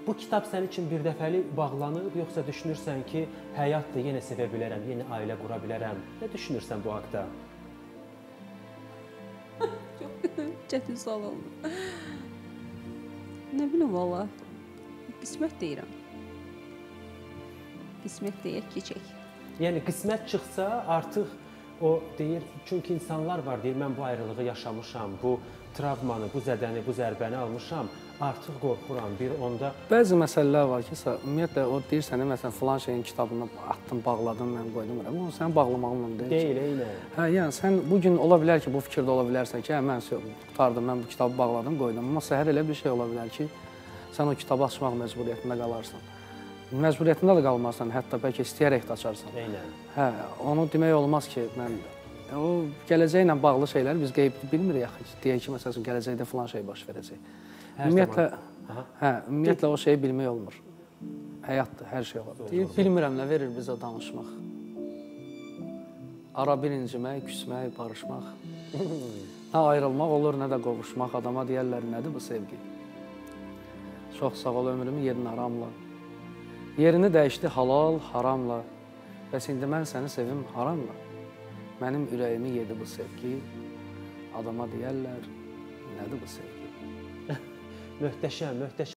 Bu kitab sənin üçün bir dəfəlik bağlanıb, yoxsa düşünürsən ki, həyatdır, yenə sevə bilərəm, yenə ailə qura bilərəm? Nə düşünürsən bu haqda? Çox çətin sual oldu. Nə bilim valla. Qismət deyirəm. Qismət deyək, keçək. Yəni qismət çıxsa artıq o deyir, çünki insanlar var, deyir, mən bu ayrılığı yaşamışam, bu travmanı, bu zədəni, bu zərbəni almışam, artıq qorxuram. Bir onda bəzi məsələlər var ki, ümumiyyətlə o deyir sənə məsələn filan şeyin kitabını atdım, bağladım, mən qoydum. Bu sənin bağlamağınla deyil, eynən. Hə, yəni sən bu gün ola bilər ki, bu fikirdə ola bilərsən ki, hə mən qurtardım, mən bu kitabı bağladım, qoydum. Amma səhər elə bir şey ola bilər ki, sən o kitabı açmaq məcburiyyətində qalarsan. Məcburiyyətində də qalmarsan, hətta bəlkə istəyərək də açarsan. Eynən. Hə, onu demək olmaz ki, mən o gələcəklə bağlı şeyləri biz qeyb bilmirik axı. Deyək ki, məsələn, gələcəkdə filan şey baş verəcək. Ümumiyyətlə o şeyi bilmək olmur. Həyatdır, hər şey olar. Deyir, bilmirəm nə verir bizə danışmaq. Ara bir incimək, küsmək, barışmaq. Nə ayrılmaq olur, nə də qovuşmaq. Adama deyərlər, nədir bu sevgi? Çox sağ ol, ömrümün yerini haramla. Yerini dəyişdi halal, haramla. Bəs indi mən səni sevim haramla. Mənim ürəyimi yedi bu sevgi. Adama deyərlər, nədir bu sevgi? Möhtəşəm, möhtəşəm.